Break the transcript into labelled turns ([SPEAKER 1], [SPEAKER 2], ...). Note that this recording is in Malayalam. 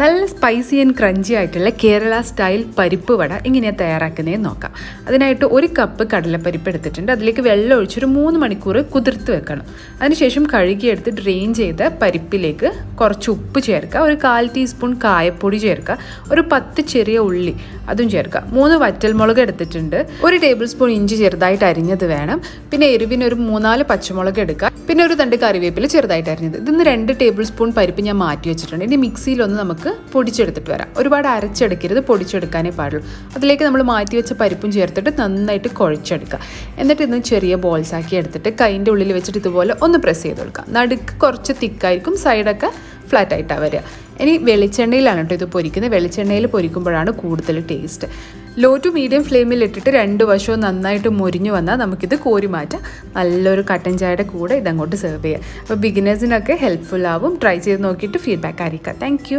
[SPEAKER 1] നല്ല സ്പൈസി ആൻഡ് ക്രഞ്ചി ആയിട്ടുള്ള കേരള സ്റ്റൈൽ പരിപ്പ് വട എങ്ങനെയാണ് തയ്യാറാക്കുന്നതെന്ന് നോക്കാം. അതിനായിട്ട് 1 കപ്പ് കടലപ്പരിപ്പ് എടുത്തിട്ടുണ്ട്. അതിലേക്ക് വെള്ളം ഒഴിച്ചൊരു 3 മണിക്കൂർ കുതിർത്ത് വെക്കണം. അതിനുശേഷം കഴുകിയെടുത്ത് ഡ്രെയിൻ ചെയ്ത പരിപ്പിലേക്ക് കുറച്ച് ഉപ്പ് ചേർക്കുക, ഒരു 1/4 ടീസ്പൂൺ കായപ്പൊടി ചേർക്കുക, ഒരു 10 ചെറിയ ഉള്ളി അതും ചേർക്കുക, 3 വറ്റൽമുളക് എടുത്തിട്ടുണ്ട്, 1 ടേബിൾ സ്പൂൺ ഇഞ്ചി ചെറുതായിട്ട് അരിഞ്ഞത് വേണം, പിന്നെ എരിവിന് ഒരു 3-4 പച്ചമുളക് എടുക്കുക, പിന്നെ ഒരു തണ്ട് കറിവേപ്പില ചെറുതായിട്ട് അരിഞ്ഞത്. ഇതിന്ന് 2 ടേബിൾ സ്പൂൺ പരിപ്പ് ഞാൻ മാറ്റി വെച്ചിട്ടുണ്ട്. ഇനി മിക്സിയിലൊന്ന് നമുക്ക് പൊടിച്ചെടുത്തിട്ട് വരാം. ഒരുപാട് അരച്ചെടുക്കരുത്, പൊടിച്ചെടുക്കാനേ പാടുള്ളൂ. അതിലേക്ക് നമ്മൾ മാറ്റി വെച്ച പരിപ്പും ചേർത്തിട്ട് നന്നായിട്ട് കുഴച്ചെടുക്കുക. എന്നിട്ട് ഇന്ന് ചെറിയ ബോൾസ് ആക്കി എടുത്തിട്ട് കൈൻ്റെ ഉള്ളിൽ വെച്ചിട്ട് ഇതുപോലെ ഒന്ന് പ്രസ് ചെയ്ത് കൊടുക്കുക. നടുക്ക് കുറച്ച് തിക്കായിരിക്കും, സൈഡൊക്കെ ഫ്ലാറ്റ് ആയിട്ടാണ് വരിക. ഇനി വെളിച്ചെണ്ണയിലാണ് കേട്ടോ ഇത് പൊരിക്കുന്നത്. വെളിച്ചെണ്ണയിൽ പൊരിക്കുമ്പോഴാണ് കൂടുതൽ ടേസ്റ്റ്. ലോ ടു മീഡിയം ഫ്ലെയിമിൽ ഇട്ടിട്ട് 2 വശവും നന്നായിട്ട് മൊരിഞ്ഞു വന്നാൽ നമുക്കിത് കോരി മാറ്റാം. നല്ലൊരു കട്ടൻ ചായയുടെ കൂടെ ഇതങ്ങോട്ട് സെർവ് ചെയ്യാം. അപ്പോൾ ബിഗിനേഴ്സിനൊക്കെ ഹെൽപ്ഫുൾ ആവും. ട്രൈ ചെയ്ത് നോക്കിയിട്ട് ഫീഡ്ബാക്ക് അറിയിക്കാം. താങ്ക്